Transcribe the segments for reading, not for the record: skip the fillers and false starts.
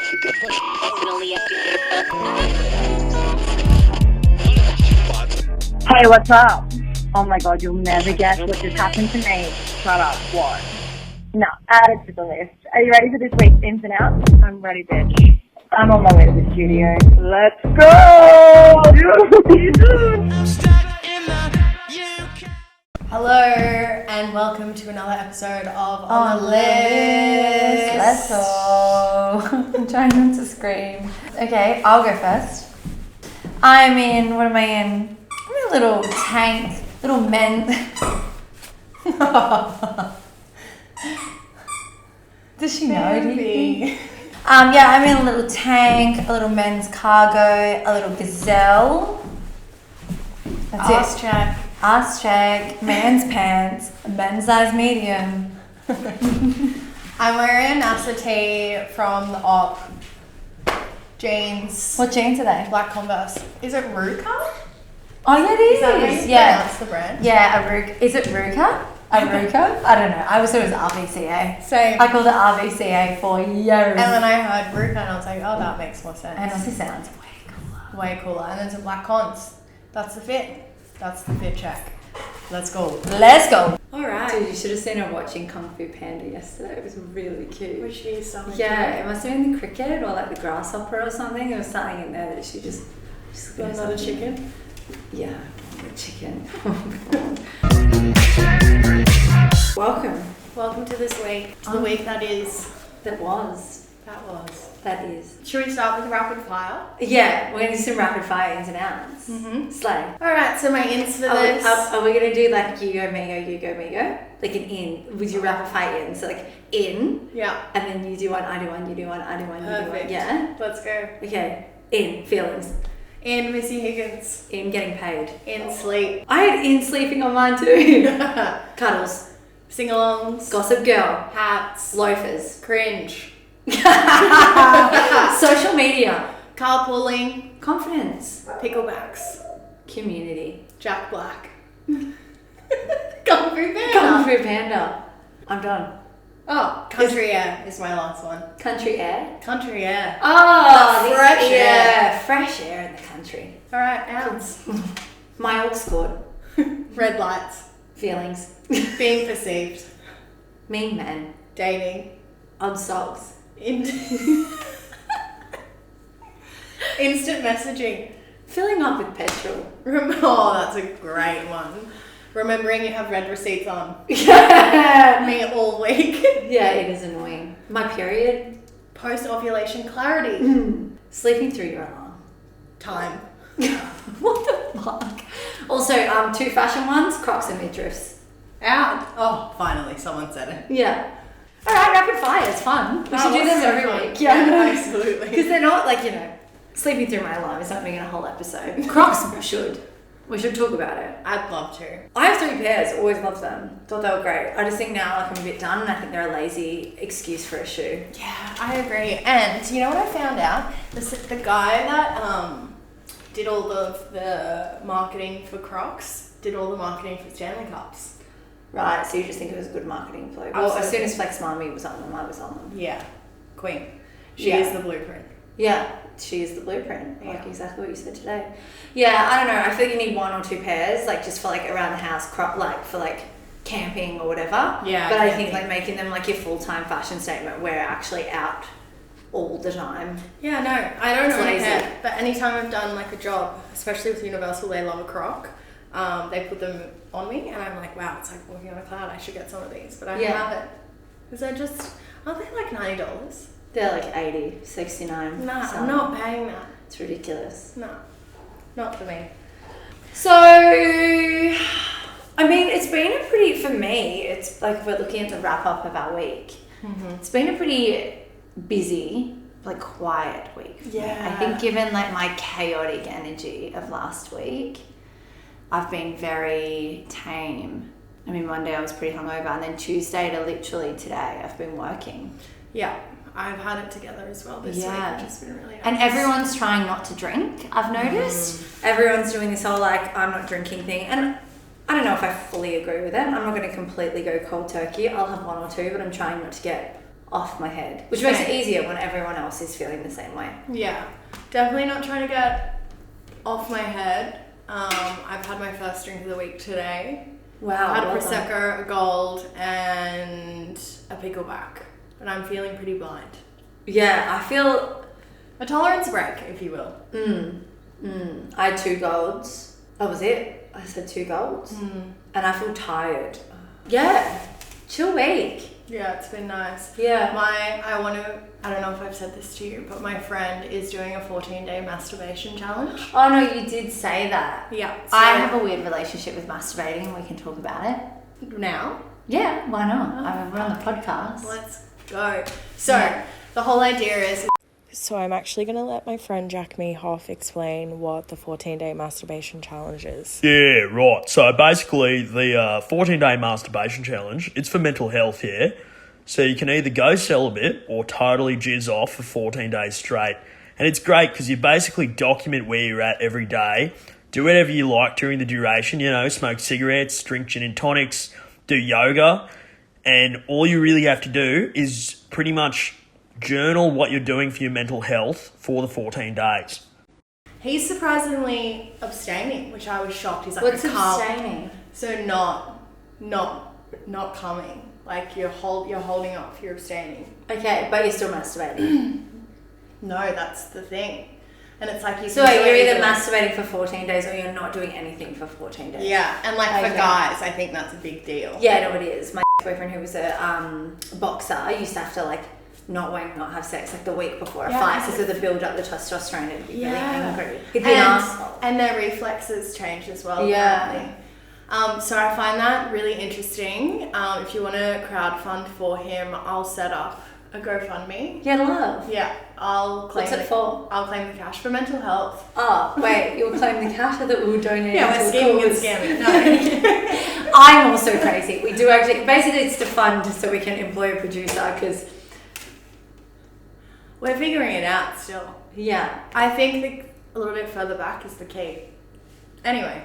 Hey, what's up? Oh my god, you'll never guess what just happened to me. Shut up. What? No, add it to the list. Are you ready for this week's ins and outs? I'm ready, bitch. I'm on my way to the studio. Let's go! Hello and welcome to another episode of On the List. Let's go. I'm trying not to scream. Okay, I'll go first. I'm in, what am I in? I'm in a little tank, little men. Does she know? Do you think? Yeah, I'm in a little tank, a little men's cargo, a little gazelle. That's Ass it. check. Ass check, man's pants, men's size medium. I'm wearing a NASA tee from the op. Jeans. What jeans are they? Black Converse. Is it Ruka? Oh yeah, it Is that how you pronounce the brand? Yeah, Is it Ruka? Ruka? I don't know. I always thought it was RVCA. Same. I called it RVCA for years. And then I heard Ruka and I was like, oh, that makes more sense. And it also sounds way cooler. Way cooler. And then some black cons. That's the fit. That's the fit check. Let's go. Let's go. Alright. Dude, you should have seen her watching Kung Fu Panda yesterday. It was really cute. Was she so Yeah, it must have been the cricket or like the grasshopper or something. There was something in there that she just Not a chicken? Yeah, the chicken. Welcome. Welcome to this week. To the week that is. That was. That is. Should we start with rapid fire? Yeah, we're going to do some rapid fire ins and outs. Mm-hmm. Slay. Alright, so my ins for this. Are we going to do like you go, me go, you go, me go? Like an in with your rapid fire in. So like in. Yeah. And then you do one, I do one, you do one, I do one, you do one. Perfect. Yeah? Let's go. Okay. In. Feelings. In Missy Higgins. In getting paid. In sleep. I had in sleeping on mine too. Cuddles. Sing-alongs. Gossip girl. Hats. Loafers. Cringe. Social media. Carpooling. Confidence. Picklebacks. Community. Jack Black. Kung Fu Panda. Kung Fu Panda. I'm done. Oh, Country Air is my last one. Country air. Country Air. Oh, The fresh air. Fresh air in the country. Alright, outs. My aux cord. Red lights. Feelings. Being perceived. Mean men. Dating. Odd socks. Instant messaging. Filling up with petrol. Oh, that's a great one. Remembering you have red receipts on. Yeah. Me all week. Yeah, it is annoying. My period. Post-ovulation clarity. Sleeping through your alarm. Time. What the fuck? Also, two fashion ones, Crocs and midriffs. Out. Oh, finally, someone said it. Yeah. Alright, rapid fire, it's fun. We should do them every week. Yeah, absolutely. Because they're not like, sleeping through my alarm is not being a whole episode. Crocs, we should talk about it. I'd love to. I have 3 pairs, always loved them. Thought they were great. I just think now like I'm a bit done and I think they're a lazy excuse for a shoe. Yeah, I agree. And you know what I found out? The guy that did all of the marketing for Crocs did all the marketing for Stanley Cups. Right, so you just think it was a good marketing ploy. Well, as soon as Flex Mami was on them, I was on them. Yeah, Queen. She is the blueprint. Yeah, she is the blueprint. Like exactly what you said today. Yeah, I don't know. I feel like you need 1 or 2 pairs, like just for like around the house, like for like camping or whatever. Yeah. But I think like making them like your full-time fashion statement, we're actually out all the time. Yeah, no, I don't It's really lazy. care. But anytime I've done like a job, especially with Universal, they love a Croc. They put them on me, and I'm like, wow, it's like walking on a cloud. I should get some of these, but I haven't. Because aren't they like $90? They're like 80, 69. Nah, I'm not paying that. It's ridiculous. No, not for me. So, I mean, it's been a pretty, for me, it's like we're looking at the wrap up of our week. Mm-hmm. It's been a pretty busy, like quiet week. Yeah. I think given like my chaotic energy of last week, I've been very tame. I mean, Monday I was pretty hungover, and then Tuesday to literally today I've been working. Yeah, I've had it together as well this week, which has been really nice. And everyone's trying not to drink, I've noticed. Everyone's doing this whole like, I'm not drinking thing. And I don't know if I fully agree with it. I'm not going to completely go cold turkey. I'll have 1 or 2, but I'm trying not to get off my head, which makes it easier when everyone else is feeling the same way. Yeah, definitely not trying to get off my head. I've had my first drink of the week today. Wow. I had a Prosecco, a Gold, and a pickleback, and I'm feeling pretty blind. Yeah, I feel a tolerance break, if you will. I had 2 Golds. That was it. I said 2 Golds, and I feel tired. Yeah, chill week. Yeah, it's been nice. Yeah. I don't know if I've said this to you, but my friend is doing a 14-day masturbation challenge. Oh no, you did say that. Yeah. So I have a weird relationship with masturbating, and we can talk about it. Now? Yeah, why not? We're on the podcast. Let's go. So, the whole idea is... So I'm actually going to let my friend Jack Mehoff explain what the 14-day masturbation challenge is. Yeah, right. So basically the 14-day masturbation challenge, it's for mental health, yeah? So you can either go celibate or totally jizz off for 14 days straight. And it's great because you basically document where you're at every day, do whatever you like during the duration, you know, smoke cigarettes, drink gin and tonics, do yoga, and all you really have to do is pretty much journal what you're doing for your mental health for the 14 days. He's surprisingly abstaining, which I was shocked. He's like, what's abstaining? So not coming. Like you're holding off. You're abstaining. Okay, but you're still masturbating. No, that's the thing. And it's like you. So you're either masturbating for 14 days or you're not doing anything for 14 days. Yeah, and like for guys, I think that's a big deal. Yeah, no, it is. My boyfriend, who was a boxer, used to have to like not have sex like the week before a fight, so the build up the testosterone and be really angry. He'd be an asshole. And their reflexes change as well. Apparently. So I find that really interesting. If you want to crowdfund for him, I'll set up a GoFundMe. Yeah, love. Yeah, I'll claim. What's it for? I'll claim the cash for mental health. Oh, wait, you'll claim the cash that we'll donate? Yeah, we're scheming and scamming. No. I'm also crazy. We do actually, basically it's to fund so we can employ a producer because we're figuring it out still. Yeah. I think a little bit further back is the key. Anyway,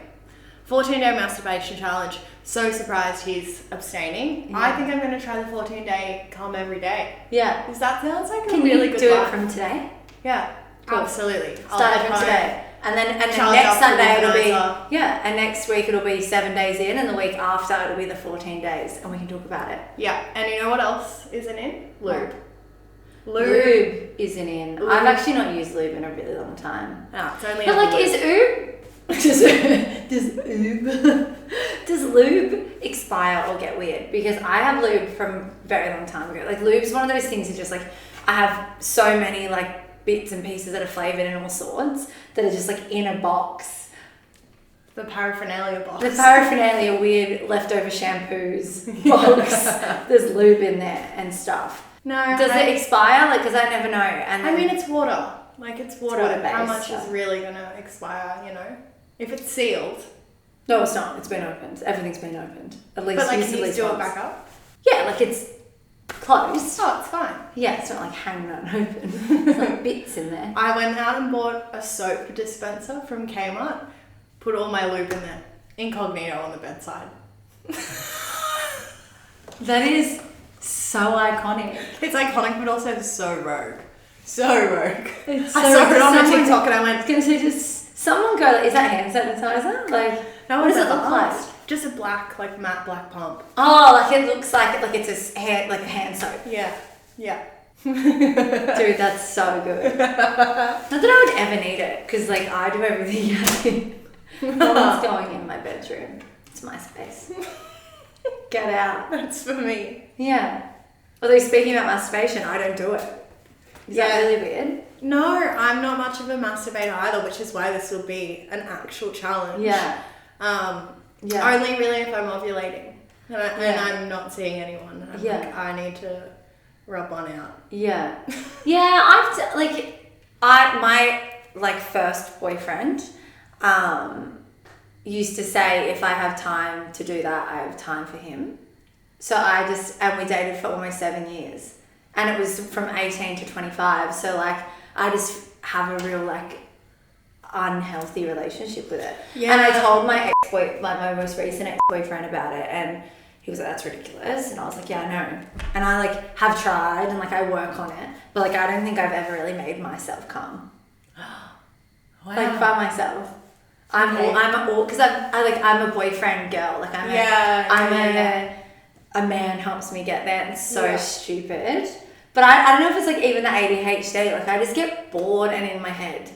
14-day masturbation challenge. So surprised he's abstaining. Yeah. I think I'm going to try the 14-day come every day. Yeah. Because that sounds like a really good life. Can you do it from today? Yeah. Cool. Absolutely. Start it from today. And then next Sunday it'll be... Yeah, and next week it'll be 7 days in, and the week after it'll be the 14 days, and we can talk about it. Yeah. And you know what else isn't in? Lube. Lube isn't in. Lube. I've actually not used lube in a really long time. Oh, it's only. But like, is does lube expire or get weird? Because I have lube from a very long time ago. Like, lube's one of those things that just like, I have so many like bits and pieces that are flavored in all sorts that are just like in a box. The paraphernalia box. The paraphernalia weird leftover shampoos box. There's lube in there and stuff. No. Does it expire? Like, because I never know. And I mean, it's water. Like, it's water. How much stuff. is really going to expire, you know? If it's sealed. No, it's not. It's been opened. Everything's been opened. At least. But like, can you still it back up? Yeah, like it's closed. Oh, it's fine. Yeah, it's not like hanging out open. There's like bits in there. I went out and bought a soap dispenser from Kmart. Put all my lube in there. Incognito on the bedside. That is so iconic. It's iconic, but also so rogue. So rogue. It's so I saw it on a TikTok and I went, gonna say, just someone go, like, is that hand sanitizer? Like, what does it look like? Just a black, like matte black pump. Oh, like it looks like it's a hand soap. Yeah. Yeah. Dude, that's so good. Not that I would ever need it, because like I do everything. No one's going in my bedroom. It's my space. Get out. That's for me. Yeah. Although speaking about masturbation, I don't do it. Is that really weird? No, I'm not much of a masturbator either, which is why this will be an actual challenge. Yeah. Only really if I'm ovulating. And I'm not seeing anyone. I'm like, I need to rub one out. Yeah. Yeah, my first boyfriend used to say if I have time to do that, I have time for him. So and we dated for almost 7 years. And it was from 18 to 25. So like, I just have a real like unhealthy relationship with it. Yeah. And I told my my most recent ex-boyfriend about it, and he was like, that's ridiculous. And I was like, yeah, I know. And I like have tried and like I work on it, but like I don't think I've ever really made myself come. Wow. Like by myself. I'm all because I'm a boyfriend girl. Like I'm a man helps me get there. And it's so stupid. But I don't know if it's like even the ADHD. Like I just get bored and in my head.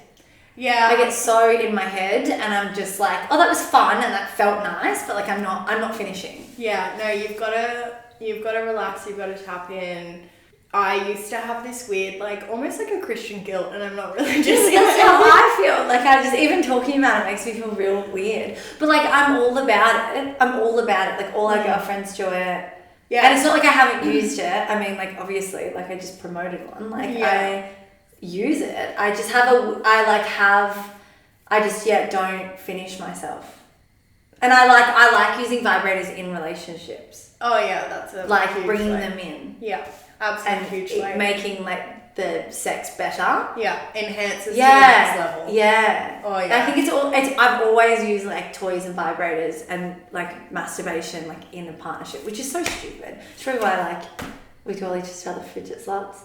Yeah. I get so in my head and I'm just like, oh, that was fun and that felt nice, but like I'm not finishing. Yeah, no, you've got to relax, you've got to tap in. I used to have this weird, like, almost like a Christian guilt, and I'm not religious. That's how I feel. Like, I just, even talking about it makes me feel real weird. But, like, I'm all about it. Like, all our girlfriends do it. Yeah. And it's not like I haven't used it. I mean, like, obviously, like, I just promoted one. Like, I use it. I just don't finish myself. And I like using vibrators in relationships. Oh, yeah, that's a like, huge bringing way. them in. Yeah. Absolutely, and huge way. Making like the sex better. Yeah, enhances to the next level. Yeah. Oh yeah. I think I've always used like toys and vibrators and like masturbation like in a partnership, which is so stupid. It's probably why we call each other fidget sluts.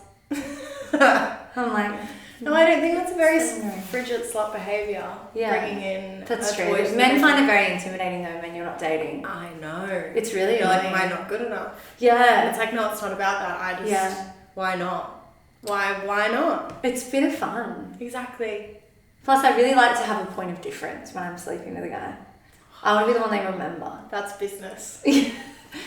I'm like, no, I don't think that's a very frigid slut behaviour. Yeah. Bringing in that's true. Men find it very intimidating though when you're not dating. I know. It's really You're like, annoying. am I not good enough? Yeah. It's like, no, it's not about that. Why not? Why not? It's been fun. Exactly. Plus, I really like to have a point of difference when I'm sleeping with a guy. I want to be the one they remember. That's business.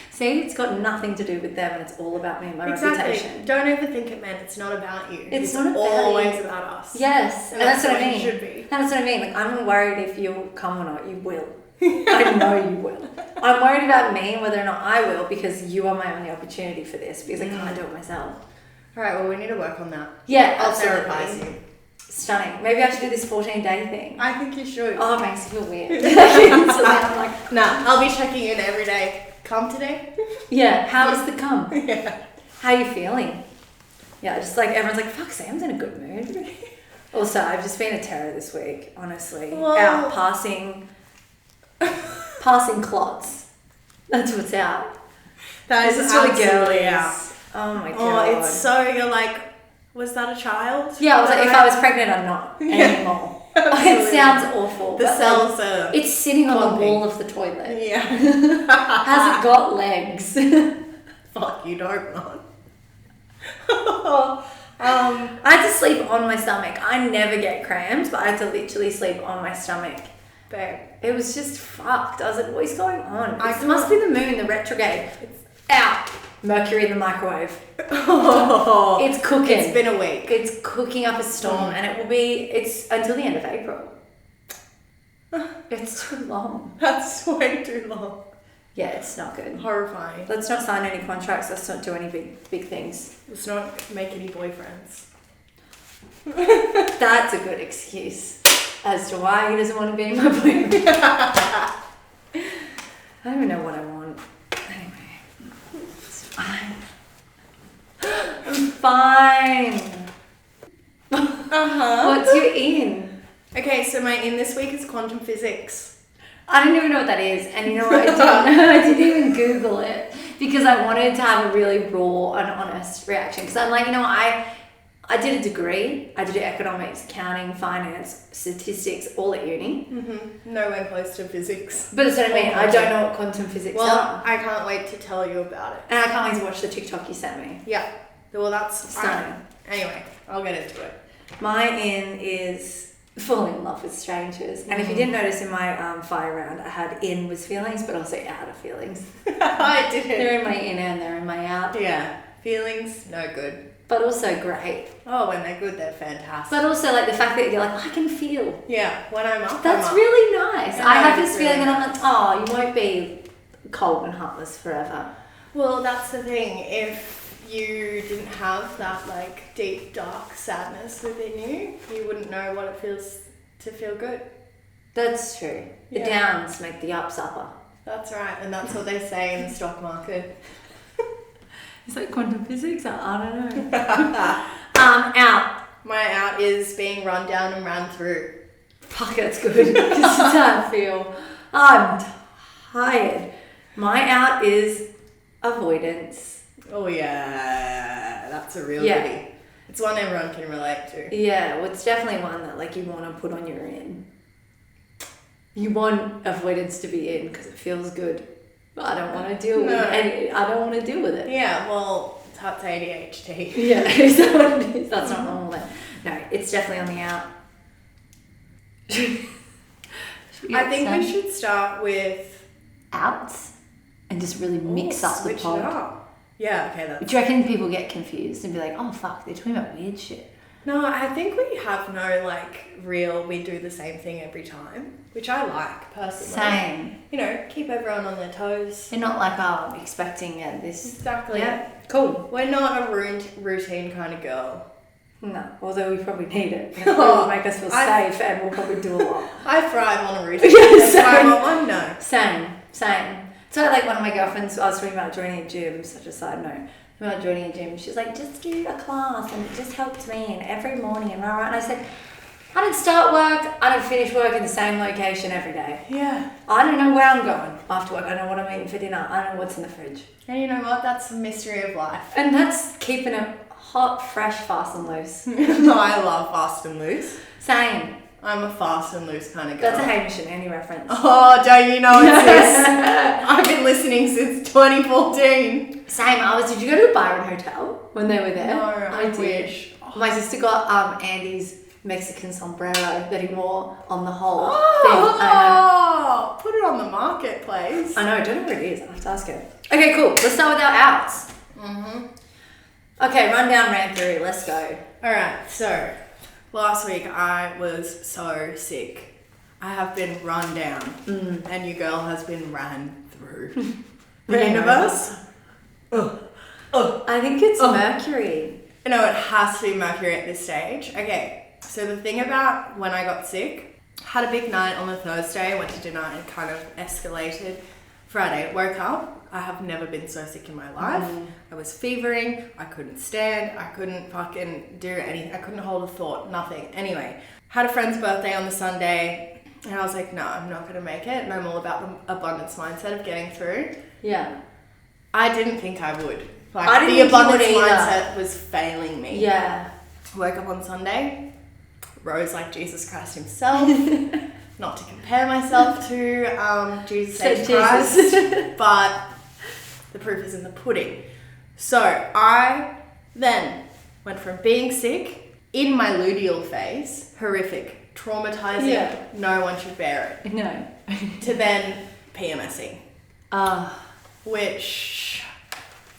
See, it's got nothing to do with them and it's all about me and my reputation. Don't overthink it, man. It's not about you. It's not about always you. about us. Yes, and that's what I mean. It should be. And that's what I mean. Like, I'm worried if you'll come or not. You will. I know you will. I'm worried about me and whether or not I will because you are my only opportunity for this because I can't do it myself. All right, well, we need to work on that. Yeah, I'll absolutely. therapize you. Stunning. Maybe I should do this 14-day thing. I think you should. Oh, it makes me feel weird. So then I'm like, nah, I'll be checking in every day. Come today? Yeah, how was the cum? Yeah. How are you feeling? Yeah, just like everyone's like, fuck, Sam's in a good mood. Also, I've just been a terror this week, honestly. Whoa. Out passing clots. That's what's out. That is really absolutely girly. out. Oh my god. Oh, it's so, you're like, was that a child? Yeah, I was like, if I was pregnant, I'm not anymore. It sounds awful. The but cells like, are it's sitting on clumping. the wall of the toilet. Yeah. Has it got legs? Fuck, you'd hope not. I had to sleep on my stomach. I never get cramps, but I had to literally sleep on my stomach. Babe. It was just fucked. I was like, what is going on? I It must be the moon, the retrograde. It's out. Mercury in the microwave. Oh, It's cooking. it's been a week. It's cooking up a storm and it's until the end of April. It's too long. That's way too long. Yeah, it's not good. Horrifying. Let's not sign any contracts. Let's not do any big things. Let's not make any boyfriends. That's a good excuse as to why he doesn't want to be my boyfriend. I don't even know what I want. Anyway, it's fine. I'm fine. What's your in? Okay, so my in this week is quantum physics. I don't even know what that is, and you know what? I didn't even Google it because I wanted to have a really raw and honest reaction. Because I'm like, I did a degree. I did economics, accounting, finance, statistics, all at uni. Mm-hmm. Nowhere close to physics. But that's what I mean. I don't know what quantum physics are. I can't wait to tell you about it. And I can't wait to watch the TikTok you sent me. Yeah. Well, that's Stunning. Anyway, I'll get into it. My in is falling in love with strangers. And if you didn't notice in my fire round, I had in was feelings, but also out of feelings. I did. They're in my in and they're in my out. Yeah. Feelings, no good. But also great. Oh, when they're good, they're fantastic. But also like the fact that you're like, I can feel. Yeah, when I'm up, That's I'm up. really nice. Yeah, I have this it's feeling really and I'm like, oh, you won't be cold and heartless forever. Well, that's the thing. If you didn't have that like deep, dark sadness within you, you wouldn't know what it feels to feel good. That's true. The Yeah. downs make the ups upper. That's right, and that's what they say in the stock market. Is that quantum physics? I don't know. Out. My out is being run down and ran through. Fuck, that's good. Because that's how I feel. I'm tired. My out is avoidance. Oh yeah, that's a real Yeah. goodie. It's one everyone can relate to. Yeah, well, it's definitely one that like you want to put on your in. You want avoidance to be in because it feels good. But I don't want to deal with it. And I don't want to deal with it. Yeah, well, that's ADHD. Yeah, is that what it is? That's not normal then. No, it's definitely on the out. I think we should start with outs and just really mix up the switch it pod. up. Yeah, okay, that's... Do you reckon people get confused and be like, oh fuck, they're talking about weird shit? No, I think we have no, like, real, we do the same thing every time, which I like, personally. Same. You know, keep everyone on their toes. They're not like, oh, I'm expecting this. Exactly. Yeah, cool. We're not a routine kind of girl. No, although we probably need it. It will make us feel safe and we'll probably do a lot. I thrive on a routine. Yeah, That's why I want one, no. Same. So like one of my girlfriends, I was talking about joining a gym, such a side note, about joining a gym. She's like, just do a class and it just helped me and every morning and rah, rah. And I said, I don't start work, I don't finish work in the same location every day. Yeah. I don't know where I'm going after work. I don't know what I'm eating for dinner. I don't know what's in the fridge. And you know what? That's the mystery of life. And that's keeping it hot, fresh, fast and loose. I love fast and loose. Same. I'm a fast and loose kind of girl. That's a Hamish and Annie reference. Oh, don't you know it's this? I've been listening since 2014. Same. Did you go to the Byron Hotel when they were there? No, I did. wish. My sister got Andy's Mexican sombrero that he wore on the whole thing. Oh, put it on the marketplace. I know, I don't know where it is. I have to ask her. Okay, cool. Let's start with our outs. Mm-hmm. Okay, run down, ran through. Let's go. Alright, so last week I was so sick. I have been run down and your girl has been ran through. The universe? I think it's Mercury. No, it has to be Mercury at this stage. Okay, so the thing about when I got sick, had a big night on the Thursday, went to dinner and kind of escalated. Friday, woke up. I have never been so sick in my life. I was fevering. I couldn't stand. I couldn't fucking do anything. I couldn't hold a thought. Nothing. Anyway, had a friend's birthday on the Sunday, and I was like, no, I'm not going to make it. And I'm all about the abundance mindset of getting through. Yeah. I didn't think I would. Like, I didn't the think you would abundance either. mindset was failing me. Yeah. Woke up on Sunday, rose like Jesus Christ himself. Not to compare myself to Jesus H. Christ, but the proof is in the pudding. So I then went from being sick, in my luteal phase, horrific, traumatizing, no one should bear it, No. to then PMSing. Which,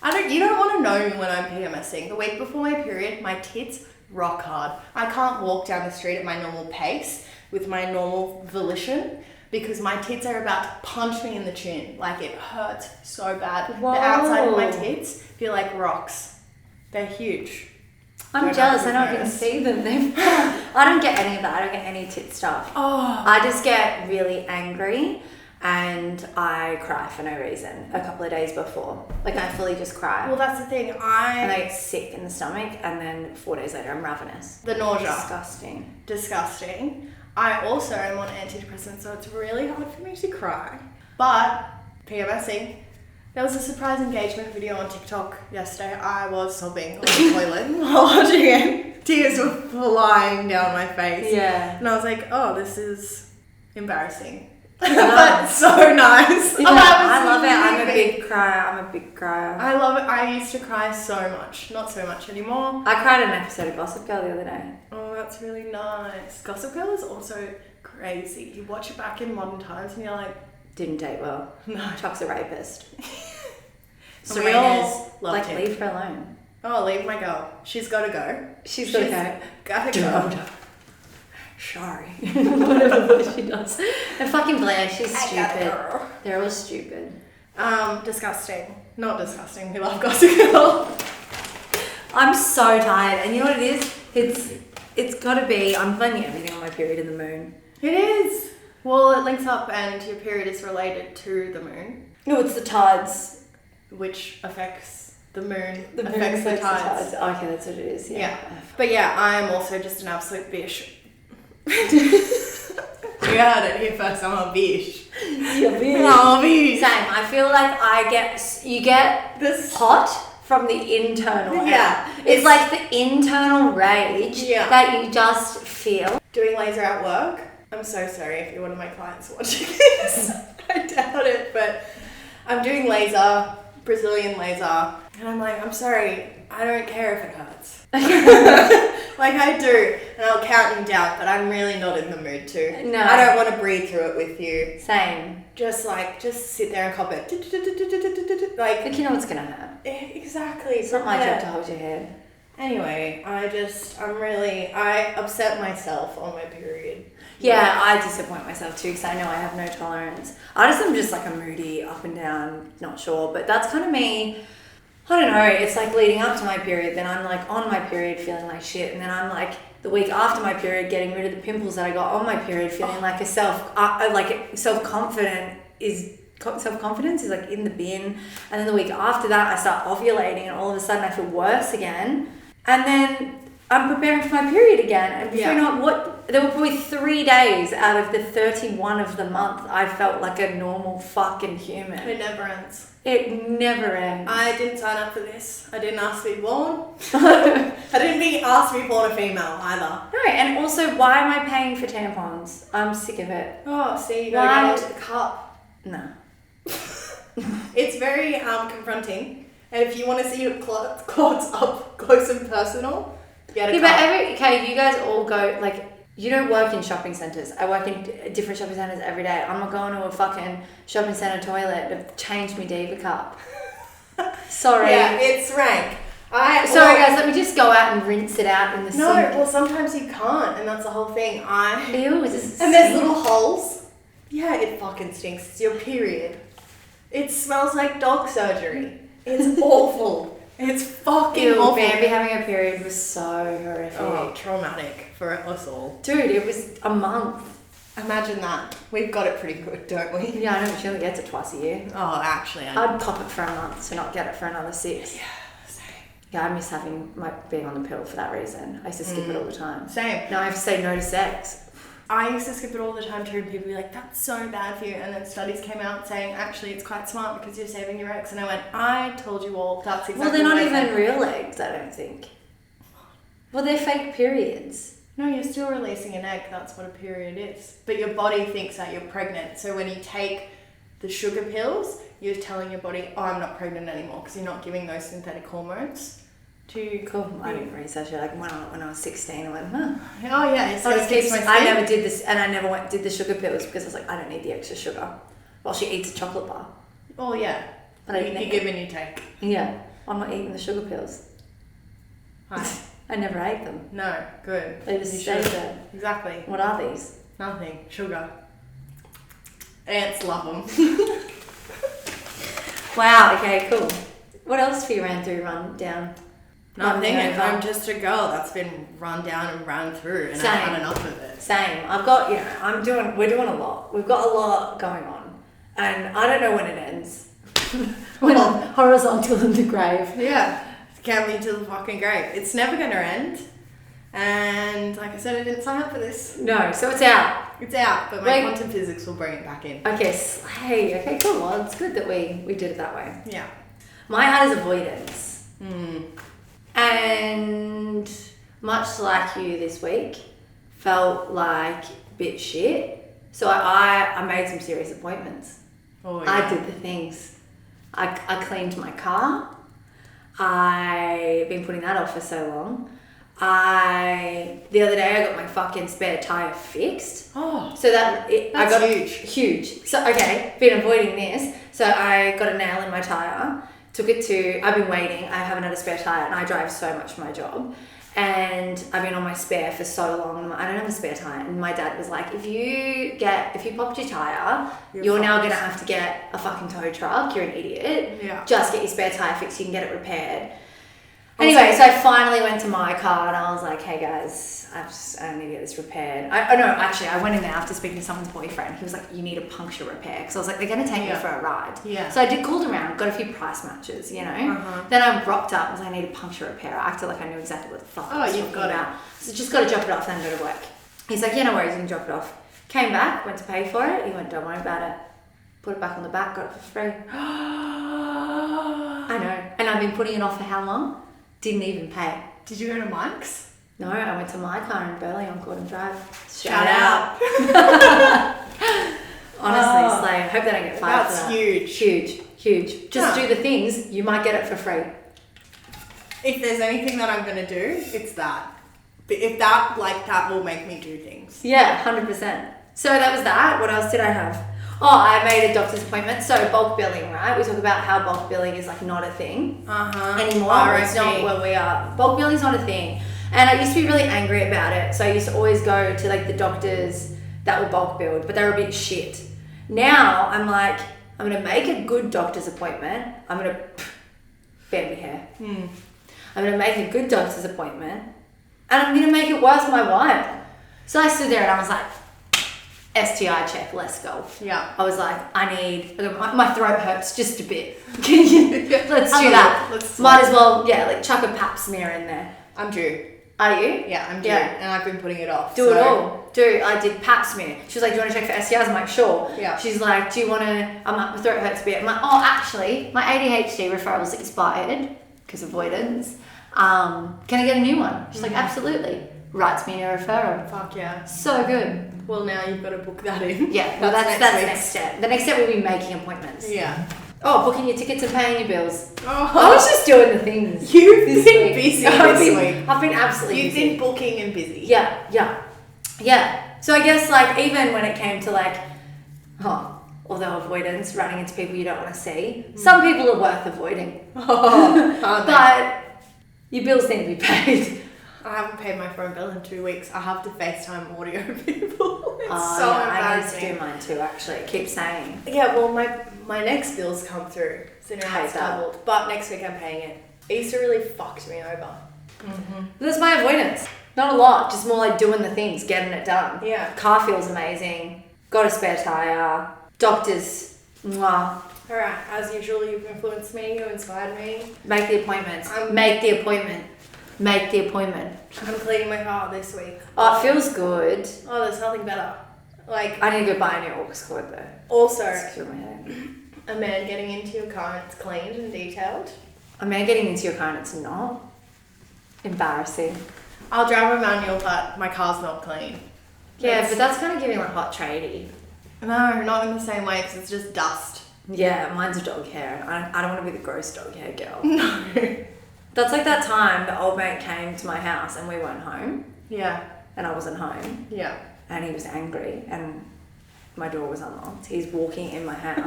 you don't want to know me when I'm PMSing. The week before my period, my tits rock hard. I can't walk down the street at my normal pace with my normal volition because my tits are about to punch me in the chin. Like, it hurts so bad. Whoa. The outside of my tits feel like rocks. They're huge. I'm Don't jealous. have I don't to even notice. see them. I don't get any of that. I don't get any tit stuff. Oh. I just get really angry and I cry for no reason a couple of days before. Like, I fully just cry. Well, that's the thing. And I get sick in the stomach and then 4 days later I'm ravenous. The nausea. Disgusting. Disgusting. I also am on antidepressants, so it's really hard for me to cry. But PMSing, there was a surprise engagement video on TikTok yesterday. I was sobbing on the toilet while watching it. Tears were flying down my face. Yeah. And I was like, oh, this is embarrassing. But so nice. Yeah, I love it. I'm a big crier. I love it. I used to cry so much. Not so much anymore. I cried in an episode of Gossip Girl the other day. Oh, that's really nice. Gossip Girl is also crazy. You watch it back in modern times and you're like, Didn't date well. no. Chuck's a rapist. Serena's loved him. leave her alone. Oh, leave my girl. She's got to go. She's gotta go. Gotta go. Sorry. Whatever she does. And fucking Blair, she's I gotta stupid. go. They're all stupid. Disgusting. Not disgusting. We love Gossip Girl. I'm so tired. And you know what it is? It's gotta be, I'm blaming everything on my period in the moon. It is. Well, it links up and your period is related to the moon, No, it's the tides. which affects the moon, The moon affects the tides. Okay, that's what it is. Yeah. Yeah. But yeah, I am also just an absolute bish. You You heard it here first. I'm a bitch. You're bitch. I'm a bitch. Same. I feel like you get This hot from the internal. Yeah. It's like the internal rage that you just feel. Doing laser at work. I'm so sorry if you're one of my clients watching this. I doubt it, but I'm doing laser, Brazilian laser, and I'm like, I'm sorry, I don't care if it hurts. Like I do, and I'll count you down, but I'm really not in the mood to. No. I don't want to breathe through it with you. Same. Just sit there and cop it. Like, But you know what's gonna hurt. Exactly. It's not my job to hold your head. Anyway, I upset myself on my period. Yeah, I disappoint myself too because I know I have no tolerance. I just am just like a moody, up and down, not sure. But that's kind of me. I don't know. It's like leading up to my period, then I'm like on my period feeling like shit, and then I'm like the week after my period getting rid of the pimples that I got on my period, feeling like self-confidence is like in the bin. And then the week after that, I start ovulating, and all of a sudden I feel worse again. And then I'm preparing for my period again, and before you know what, there were probably 3 days out of the 31 of the month I felt like a normal fucking human. It never ends. It never ends. I didn't sign up for this. I didn't ask to be born. I didn't ask to be born a female either. No, and also, why am I paying for tampons? I'm sick of it. Oh, see, you gotta get onto the cup. No. It's very confronting, and if you want to see your clots up close and personal, get a cup. You guys all go, like, you don't work in shopping centres. I work in different shopping centres every day. I'm not going to a fucking shopping centre toilet to change me diva cup. Sorry. Yeah, it's rank. Sorry guys, let me just go out and rinse it out in the sink. No, well sometimes you can't, and that's the whole thing. Ew, there's little holes. Yeah, it fucking stinks. It's your period. It smells like dog surgery. It's awful. It's fucking awful. Bambi having a period was so horrific. Oh, traumatic for us all. Dude, it was a month. Imagine that. We've got it pretty good, don't we? Yeah, I know, but she only gets it twice a year. Oh, actually, I'd cop it for a month to not get it for another 6. Yeah, same. Yeah, I miss being on the pill for that reason. I used to skip it all the time. Same. Now I have to say no to sex. I used to skip it all the time too, and people would be like, that's so bad for you. And then studies came out saying, actually, it's quite smart because you're saving your eggs. And I went, I told you all, that's exactly Well, they're not what I even said. real eggs, I don't think. Well, they're fake periods. No, you're still releasing an egg. That's what a period is. But your body thinks that you're pregnant. So when you take the sugar pills, you're telling your body, oh, I'm not pregnant anymore because you're not giving those synthetic hormones. Cool. I didn't research it. Like when I was 16, I went, huh. Oh yeah, it's I never did this, and I never did the sugar pills because I was like, I don't need the extra sugar. Well, she eats a chocolate bar. Oh yeah, but you give and you take. Yeah, I'm not eating the sugar pills. Hi. I never ate them. No, good. They just stayed there. Exactly. What are these? Nothing. Sugar. Ants love them. Wow. Okay. Cool. What else have you run down? Nothing. I'm just a girl that's been run down and run through, and I've had enough of it. Same. I've got, we're doing a lot. We've got a lot going on, and I don't know when it ends. When I'm horizontal in the grave. Yeah. Count me to the fucking grave. It's never going to end. And like I said, I didn't sign up for this. No, so it's out. It's out, but my quantum physics will bring it back in. Okay, okay, cool. Well, it's good that we did it that way. Yeah. My heart is avoidance. Mm. And much like you this week, felt like a bit shit. So I made some serious appointments. Oh, yeah. I did the things. I cleaned my car. I've been putting that off for so long. The other day I got my fucking spare tire fixed. Oh, so that's huge. So been avoiding this. So I got a nail in my tire. I've been waiting. I haven't had a spare tire, and I drive so much for my job. And I've been on my spare for so long. I don't have a spare tire. And my dad was like, if you popped your tire, you're now going to have to get a fucking tow truck. You're an idiot. Yeah. Just get your spare tire fixed. You can get it repaired. Anyway, so I finally went to my car and I was like, hey guys, I need to get this repaired. I went in there after speaking to someone's boyfriend. He was like, you need a puncture repair. Because I was like, they're going to take me for a ride. Yeah. So I called around, got a few price matches, you know. Uh-huh. Then I rocked up and was like, I need a puncture repair. I acted like I knew exactly what the fuck I was talking about. So just got to drop it off and then go to work. He's like, yeah, no worries, you can drop it off. Came back, went to pay for it. He went, don't worry about it. Put it back on the back, got it for free. I know. And I've been putting it off for how long? Didn't even pay. Did you go to Mike's? No, I went to my car in Burleigh on Gordon Drive. Shout out. Honestly, Slay. I hope they don't get fired for that. That's Huge. Just do the things, you might get it for free. If there's anything that I'm going to do, it's that. But if that will make me do things. Yeah, 100%. So that was that. What else did I have? Oh, I made a doctor's appointment. So bulk billing, right? We talk about how bulk billing is like not a thing anymore. It's not where we are. Bulk billing is not a thing. And I used to be really angry about it. So I used to always go to like the doctors that were bulk billed, but they were a bit shit. Now I'm like, I'm going to make a good doctor's appointment. I'm going to... Baby hair. I'm going to make a good doctor's appointment. And I'm going to make it worth my while. So I stood there and I was like, STI check, let's go. Yeah. I was like, my throat hurts just a bit. Let's do that. Might as well, like chuck a pap smear in there. I'm due. Are you? Yeah, I'm due. Yeah. And I've been putting it off. Do it all. I did pap smear. She was like, do you want to check for STIs? I'm like, sure. Yeah. She's like, do you want to, my throat hurts a bit. I'm like, oh, actually, my ADHD referral's expired because avoidance. Can I get a new one? She's like, absolutely. Writes me a referral. Fuck yeah. So good. Well, now you've got to book that in. Yeah, well, that's the next step. The next step will be making appointments. Yeah. Oh, booking your tickets and paying your bills. Oh. I was just doing the things. You've been busy this week. I've been absolutely busy. You've been booking and busy. Yeah. So I guess like even when it came to like, although avoidance, running into people you don't want to see, some people are worth avoiding. But your bills need to be paid. I haven't paid my phone bill in 2 weeks. I have to FaceTime audio people. It's so embarrassing. I need to do mine too, actually. Keep saying. Yeah, well, my next bills come through. So now it's doubled. But next week I'm paying it. Easter really fucked me over. That's my avoidance. Not a lot, just more like doing the things, getting it done. Yeah. Car feels amazing. Got a spare tyre. Doctors, mwah. Alright, as usual, you've influenced me, you inspired me. Make the appointments. Make the appointment. I'm cleaning my car this week. Oh, it feels good. Oh, there's nothing better. Like, I need to go buy a new aux cord though. Also, a man getting into your car and it's cleaned and detailed. A man getting into your car and it's not. Embarrassing. I'll drive a manual, but my car's not clean. Yeah, but that's kind of giving like hot tradie. No, not in the same way because it's just dust. Yeah, mine's a dog hair. I don't want to be the gross dog hair girl. No. That's like that time the old mate came to my house and we weren't home. Yeah. And I wasn't home. Yeah. And he was angry and my door was unlocked. He's walking in my house.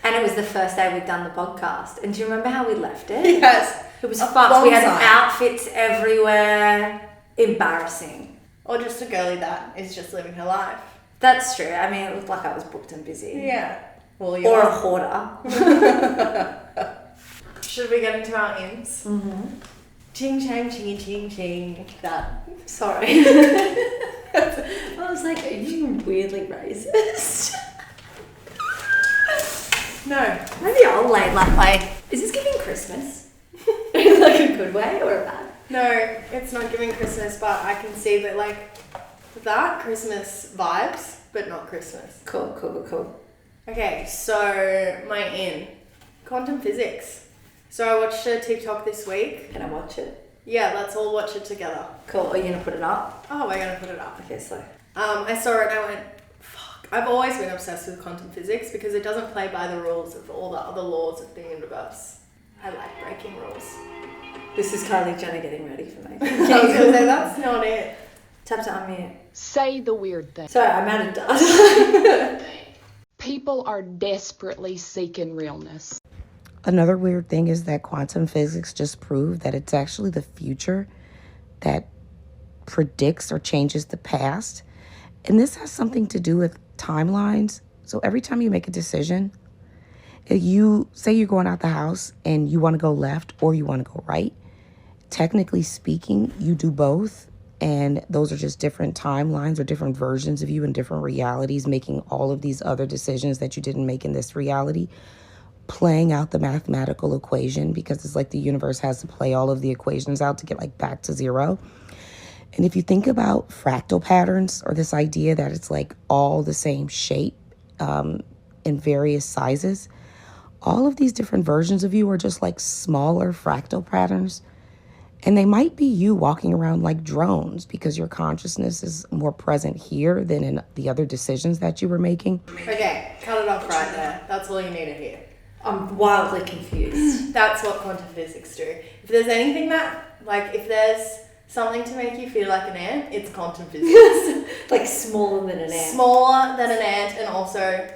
And it was the first day we'd done the podcast. And do you remember how we left it? Yes. It was fucked. We had outfits everywhere. Embarrassing. Or just a girlie that is just living her life. That's true. I mean, it looked like I was booked and busy. Yeah. Well, or a hoarder. Should we get into our ins? Ching, chang, ching, ching, ching. That. Sorry. I was like, are you weirdly racist? No. Maybe I'll lay that way. Is this giving Christmas? In like a good way or a bad? No, it's not giving Christmas, but I can see that like that Christmas vibes, but not Christmas. Cool. Okay, so my in. Quantum physics. So I watched a TikTok this week. Can I watch it? Yeah, let's all watch it together. Cool. Are you going to put it up? Oh, we're going to put it up. Okay, so. I saw it and I went, fuck. I've always been obsessed with quantum physics because it doesn't play by the rules of all the other laws of the universe. I like breaking rules. This is Kylie Jenner getting ready for me. I was going to say, that's not it. Tap to unmute. Say the weird thing. Sorry, I'm out of dust. People are desperately seeking realness. Another weird thing is that quantum physics just proved that it's actually the future that predicts or changes the past. And this has something to do with timelines. So every time you make a decision, if you say you're going out the house and you want to go left or you want to go right, technically speaking, you do both. And those are just different timelines or different versions of you in different realities, making all of these other decisions that you didn't make in this reality, playing out the mathematical equation, because it's like the universe has to play all of the equations out to get like back to zero. And if you think about fractal patterns, or this idea that it's like all the same shape in various sizes, all of these different versions of you are just like smaller fractal patterns. And they might be you walking around like drones because your consciousness is more present here than in the other decisions that you were making. Okay, cut it off right there. That's all you need to hear. I'm wildly confused. That's what quantum physics do. If there's anything that, like, if there's something to make you feel like an ant, it's quantum physics. Like smaller than an ant. Smaller than an ant, and also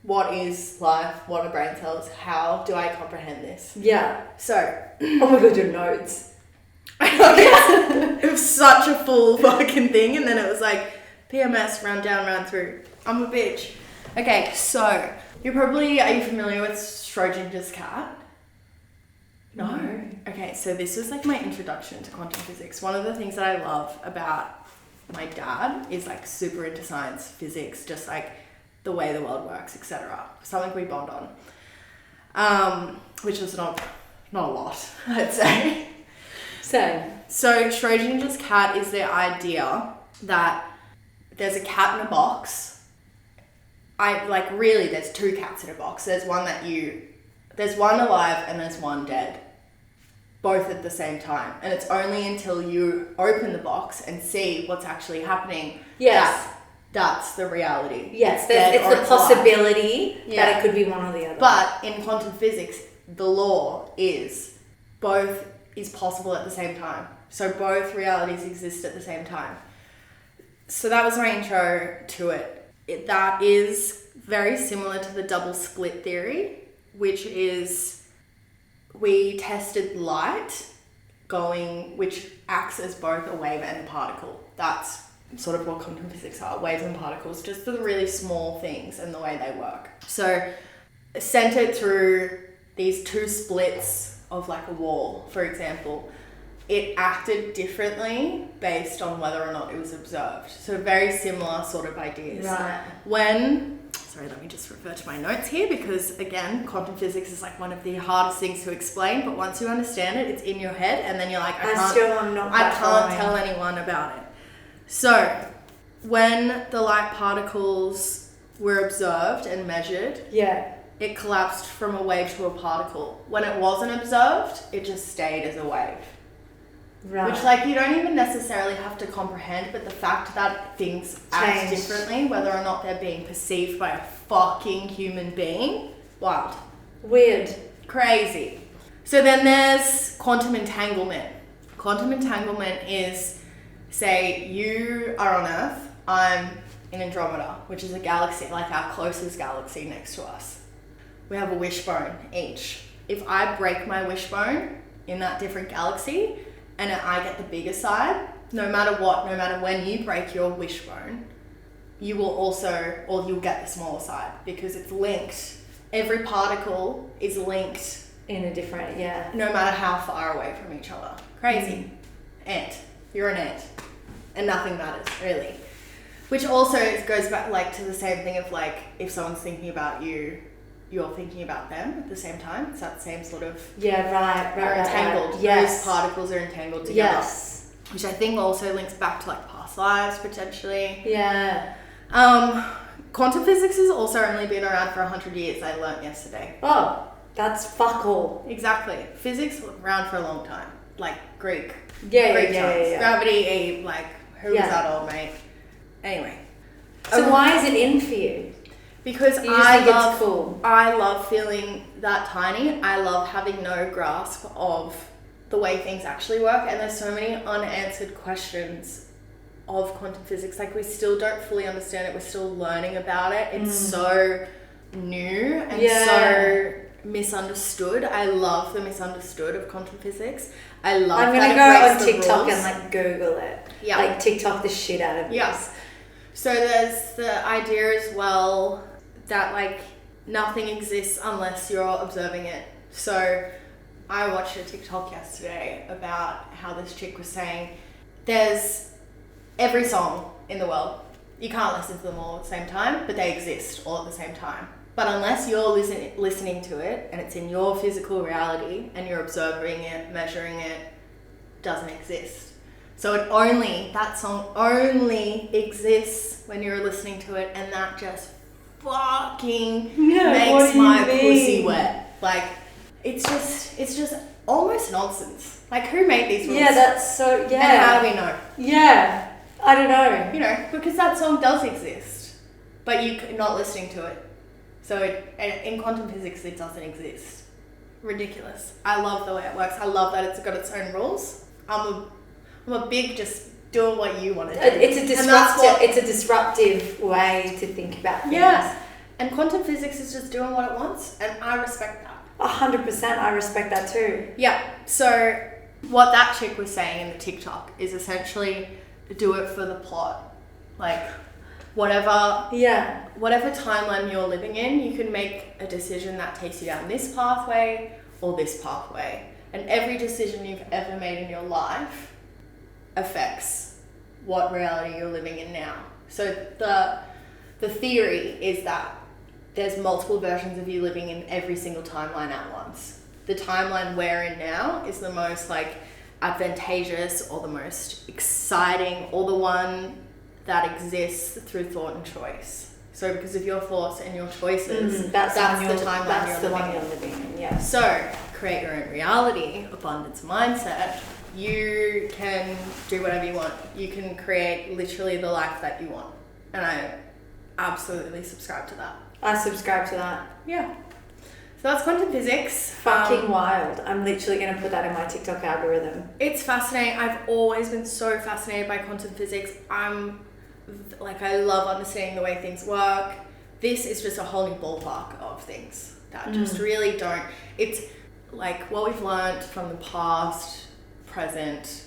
what is life, what are brain cells, how do I comprehend this? Yeah. So, Oh my god, your notes. it was such a full fucking thing, and then it was like PMS, round down, round through. I'm a bitch. Okay, so are you familiar with Schrodinger's cat? No. Okay, so this was like my introduction to quantum physics. One of the things that I love about my dad is like super into science, physics, just like the way the world works, etc. Something we bond on, which was not a lot, I'd say. Same. So Schrodinger's cat is the idea that there's a cat in a box. There's two cats in a box. There's one alive and there's one dead. Both at the same time. And it's only until you open the box and see what's actually happening that's the reality. Yes, it's the possibility that it could be one or the other. But in quantum physics, the law is both is possible at the same time. So both realities exist at the same time. So that was my intro to it. That is very similar to the double split theory, which is we tested light which acts as both a wave and a particle. That's sort of what quantum physics are, waves and particles, just the really small things and the way they work. So sent it through these two splits of like a wall, for example, it acted differently based on whether or not it was observed. So very similar sort of ideas. Right. Let me just refer to my notes here, because again, quantum physics is like one of the hardest things to explain, but once you understand it, it's in your head, and then you're like, I can't tell anyone about it. So when the light particles were observed and measured, it collapsed from a wave to a particle. When it wasn't observed, it just stayed as a wave. Right. Which, like, you don't even necessarily have to comprehend, but the fact that things act differently, whether or not they're being perceived by a fucking human being, wild. Weird. Crazy. So then there's quantum entanglement. Quantum entanglement is, say, you are on Earth, I'm in Andromeda, which is a galaxy, like our closest galaxy next to us. We have a wishbone each. If I break my wishbone in that different galaxy, and I get the bigger side, no matter when you break your wishbone, you will also, or you'll get the smaller side, because it's linked. Every particle is linked in a different, no matter how far away from each other. Crazy. Ant. You're an ant. And nothing matters, really. Which also goes back like to the same thing of like, if someone's thinking about you, you're thinking about them at the same time. It's that same sort of... right. entangled. Right. Yes. Those particles are entangled together. Yes. Which I think also links back to like past lives, potentially. Yeah. Quantum physics has also only been around for 100 years, I learnt yesterday. Oh, that's fuck all. Exactly. Physics around for a long time. Like Greek. Greek times. Gravity, like, who was that old mate? Anyway. So why is it in for you? Because it's cool. I love feeling that tiny. I love having no grasp of the way things actually work. And there's so many unanswered questions of quantum physics. Like, we still don't fully understand it. We're still learning about it. It's so new and so misunderstood. I love the misunderstood of quantum physics. I love I'm going to go on TikTok and like Google it. Yeah. Like TikTok the shit out of this. So there's the idea as well that like nothing exists unless you're observing it. So I watched a TikTok yesterday about how this chick was saying there's every song in the world. You can't listen to them all at the same time, but they exist all at the same time. But unless you're listening to it and it's in your physical reality and you're observing it, measuring it, doesn't exist. So that song only exists when you're listening to it, and that just fucking makes my pussy wet. Like, it's just almost nonsense. Like, who made these rules? Yeah, that's so, And how do we know? Yeah, I don't know. You know, because that song does exist, but you're not listening to it. So in quantum physics, it doesn't exist. Ridiculous. I love the way it works. I love that it's got its own rules. I'm a big just do what you want to do. It's a disruptive way to think about things. Yeah. And quantum physics is just doing what it wants, and I respect that. 100%, I respect that too. Yeah. So what that chick was saying in the TikTok is essentially do it for the plot. Like, whatever timeline you're living in, you can make a decision that takes you down this pathway or this pathway. And every decision you've ever made in your life affects what reality you're living in now. So the theory is that there's multiple versions of you living in every single timeline at once. The timeline we're in now is the most like advantageous or the most exciting or the one that exists through thought and choice. So because of your thoughts and your choices, that's the timeline you're living in. Yeah. So create your own reality, abundance mindset. You can do whatever you want. You can create literally the life that you want. And I absolutely subscribe to that. I subscribe to that. Yeah. So that's quantum physics. Fucking wild. I'm literally going to put that in my TikTok algorithm. It's fascinating. I've always been so fascinated by quantum physics. I love understanding the way things work. This is just a whole new ballpark of things that just really don't. It's like what we've learned from the past, present,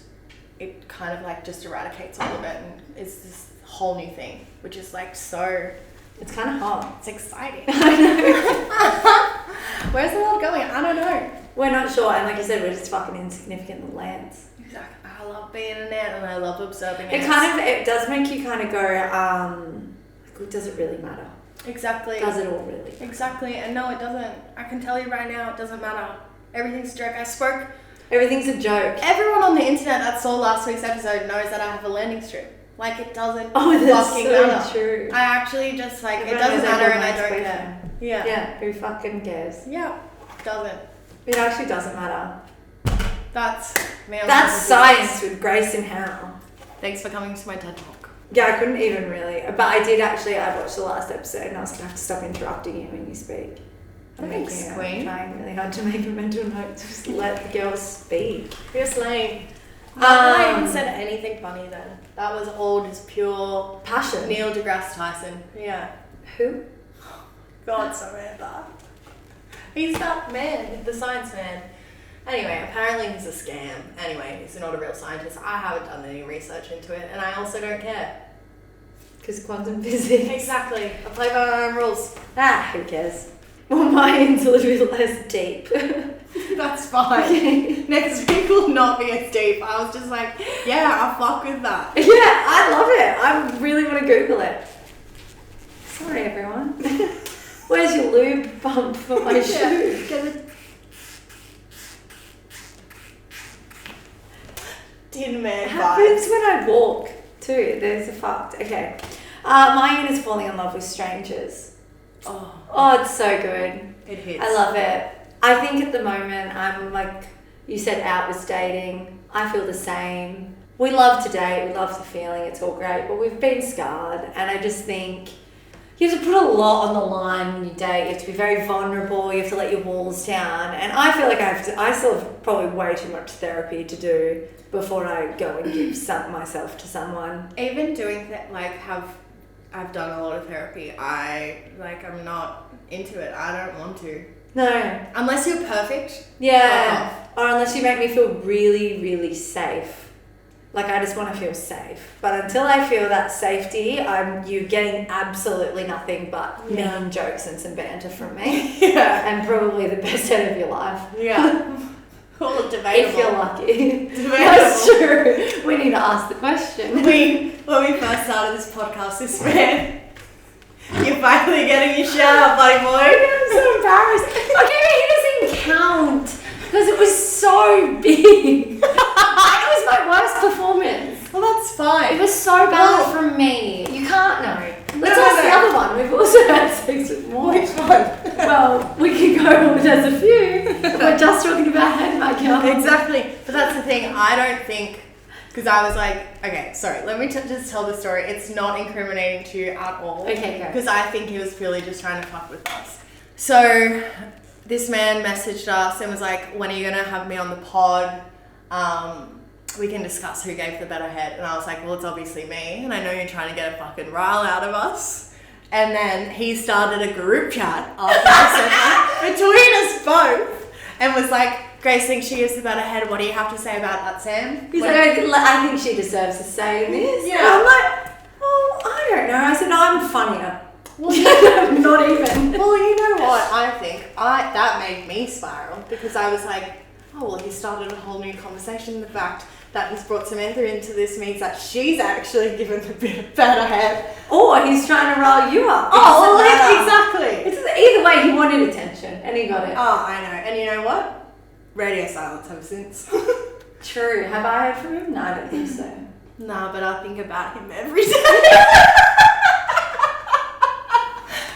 it kind of like just eradicates all of it and it's this whole new thing, which is like so... It's kind of hot. It's exciting. I know. Where's the world going? I don't know. We're not sure, and like I said, we're just fucking insignificant little ants. Exactly. I love being an ant and I love observing it. It does make you kind of go, does it really matter? Exactly. Does it all really? Exactly. And no, it doesn't. I can tell you right now, it doesn't matter. Everything's a joke. Everything's a joke. Everyone on the internet that saw last week's episode knows that I have a landing strip. Like, it doesn't that's fucking so matter. True. I actually just, like, Everyone it doesn't knows matter and I everyone's don't care. Yeah. Yeah, who fucking cares? Yeah, doesn't. It actually doesn't matter. That's science with Grace and Hal. Thanks for coming to my TED Talk. Yeah, I couldn't even really. But I did actually, I watched the last episode and I was going to have to stop interrupting you when you speak. Thanks, Queen. I'm trying really hard to make a mental note to just let the girls speak. You're slaying. I haven't said anything funny then. That was all just pure passion. Neil deGrasse Tyson. Yeah. Who? God, Samantha. He's that man, the science man. Anyway, apparently he's a scam. Anyway, he's not a real scientist. I haven't done any research into it, and I also don't care. Because quantum physics. Exactly. I play by my own rules. Who cares? Well, mine's a little bit less deep. That's fine. Okay. Next week will not be as deep. I was just like, yeah, I'll fuck with that. Yeah, I love it. I really want to Google it. Sorry, everyone. Where's your lube pump for my shoe? Get it. Tin Man It happens when I walk, too. There's a fucked. Okay. Mine is falling in love with strangers. Oh, it's so good. It hits. I love it. I think at the moment I'm like you said, out with dating. I feel the same. We love to date. We love the feeling. It's all great, but we've been scarred, and I just think you have to put a lot on the line when you date. You have to be very vulnerable. You have to let your walls down, and I feel like I still have probably way too much therapy to do before I go and give myself to someone. Even doing that, I've done a lot of therapy. I'm not into it. I don't want to. No. Unless you're perfect. Yeah. Or unless you make me feel really, really safe. I just want to feel safe. But until I feel that safety, you're getting absolutely nothing but mean jokes and some banter from me. Yeah. And probably the best end of your life. Yeah. Well, debatable. If you're lucky. Debatable. That's true. We need to ask the question. When we first started this podcast, this man, you're finally getting your shout out, buddy boy. I'm so embarrassed. Okay, he doesn't count because it was so big. It was my worst performance. Well, that's fine. It was so bad from me. You can't know. Let's ask the other one. We've also had sex with more. Which one? Well, we can go. There's a few. We're just talking about head makeup. Exactly. But that's the thing. I don't think, because I was like, okay, sorry, let me just tell the story. It's not incriminating to you at all. Okay, go. Because I think he was purely just trying to fuck with us. So this man messaged us and was like, when are you going to have me on the pod? We can discuss who gave the better head. And I was like, well, it's obviously me. And I know you're trying to get a fucking rile out of us. And then he started a group chat after I said that between us both and was like, Grace thinks she is the better head. What do you have to say about that, Sam? He's like, I think she deserves to say this. Yeah. And I'm like, well, I don't know. I said, no, I'm funnier. Well, Not even. Well, you know what? I think that made me spiral because I was like, oh, well, he started a whole new conversation. The fact that he's brought Samantha into this means that she's actually given the better head. Or he's trying to rile you up. Oh, well, exactly. Either way, he wanted attention and he got it. Oh, I know. And you know what? Radio silence ever since. True. Have I heard from him? No, I don't think so. Nah, but I think about him every day.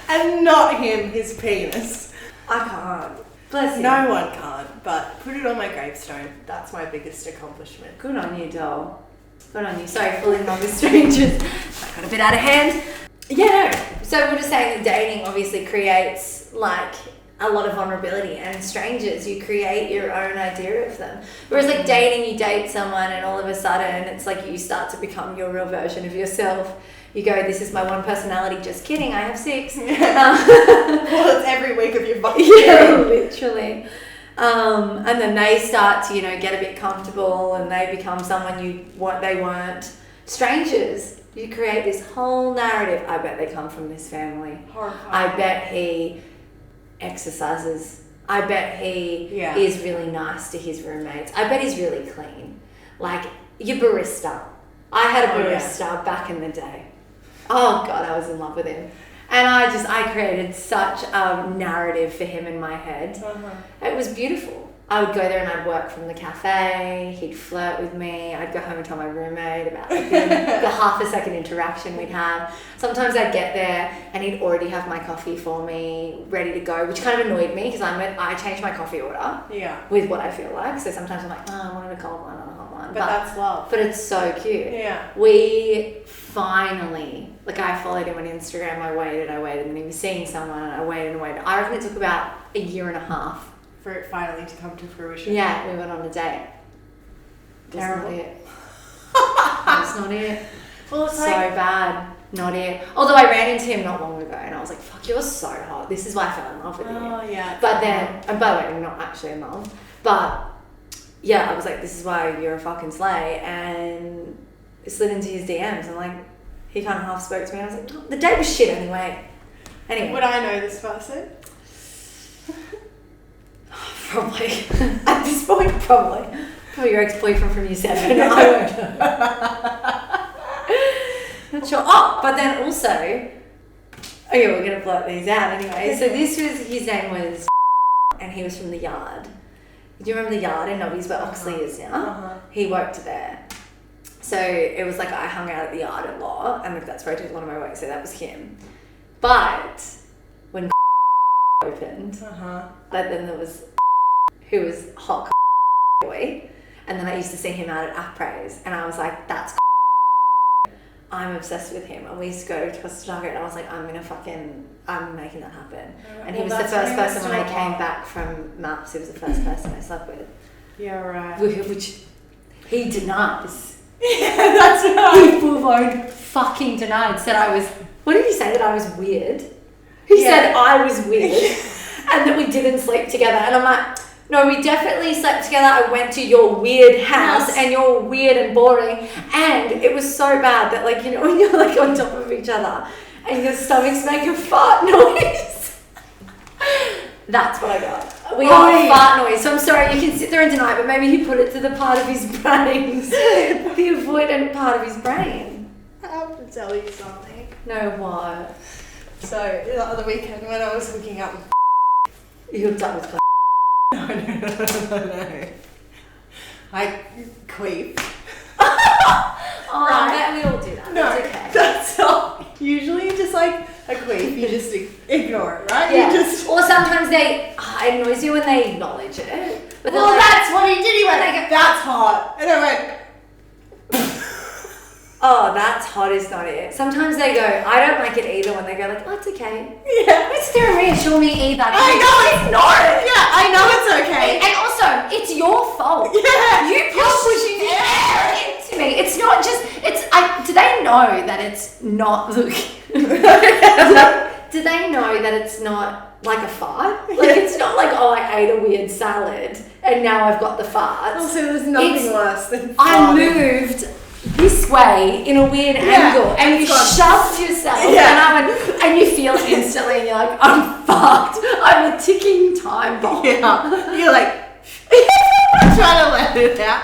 And not him, his penis. I can't. Bless him. No one can't, but put it on my gravestone. That's my biggest accomplishment. Good on you, doll. Good on you. Sorry, falling in love with strangers. I got a bit out of hand. Yeah, no. So we're just saying that dating obviously creates like a lot of vulnerability, and strangers, you create your own idea of them. Whereas like dating, you date someone and all of a sudden it's like you start to become your real version of yourself. You go, this is my one personality, just kidding, I have 6. Well, it's every week of your fucking yeah, literally. And then they start to, get a bit comfortable and they become someone they weren't. Strangers, you create this whole narrative. I bet they come from this family. Horrifying. I bet he exercises. I bet he is really nice to his roommates. I bet he's really clean. Like, your barista. I had a barista back in the day. Oh God, I was in love with him. And I created such a narrative for him in my head. It was beautiful. I would go there and I'd work from the cafe. He'd flirt with me. I'd go home and tell my roommate about the half a second interaction we'd have. Sometimes I'd get there and he'd already have my coffee for me, ready to go, which kind of annoyed me because I change my coffee order with what I feel like. So sometimes I'm like, I wanted a cold one and a hot one. But that's love. But it's so cute. Yeah. We finally, I followed him on Instagram. I waited, and he was seeing someone. And I waited. I reckon it took about a year and a half for it finally to come to fruition. Yeah, we went on a date. Terrible. That's not it. That's not it. Well, it's so bad. Not it. Although I ran into him not long ago and I was like, fuck, you're so hot. This is why I fell in love with you. Oh, yeah. But then, and by the way, I'm not actually in love. But yeah, I was like, this is why you're a fucking slay. And I slid into his DMs and he kind of half spoke to me. And I was like, oh, the date was shit anyway. Would I know this person? Probably. At this point, probably. Probably your ex-boyfriend from year 7. I won't know. Not sure. Oh, but then also, we're going to blurt these out anyway. So his name was and he was from the Yard. Do you remember the Yard in Nobby's where Oxley is now? He worked there. So it was I hung out at the Yard a lot and that's where I did a lot of my work. So that was him. But when opened, but then there was who was hot boy, and then I used to see him out at Apres, and I was like, that's I'm obsessed with him. And we used to go to Costa Rica, and I was like, I'm making that happen. And he was the first person when I came back from Maps. He was the first person I slept with. Yeah, right. Which he denies. Yeah, that's right. He full-blown fucking denied. Said I was. What did he say? That I was weird. He said I was weird, and that we didn't sleep together. And I'm like, no, we definitely slept together. I went to your weird house and you're weird and boring. And it was so bad that when you're on top of each other and your stomachs make a fart noise. That's what I got. We got a fart noise. So I'm sorry, you can sit there and deny it, but maybe he put it to the part of his brain. The avoidant part of his brain. I have to tell you something. No, what? So, the other weekend when I was hooking up with You hooked up with No. I queef. Oh, Right? we all do that. No, It's okay. that's not usually just like a queef. You just ignore it, right? Yeah. You just. Or sometimes it annoys you when they acknowledge it. But Well, like, that's what he did. He went, "That's hot," and I went, oh, that's hot is not it. Sometimes they go, I don't like it either when they go like, oh, it's okay. "Yeah." It's there and reassure me either. I know it's not. Yeah, I know it's okay. And also, it's your fault. Yeah. You pushing the air into me. It's not just, do they know that it's not, look, do they know that it's not like a fart? Like, it's not like, oh, I ate a weird salad and now I've got the farts. Also, there's nothing worse than I farting. moved this way in a weird angle and you shoved yourself and you feel it instantly and you're like, I'm fucked. I'm a ticking time bomb. Yeah. You're like, trying to let it out.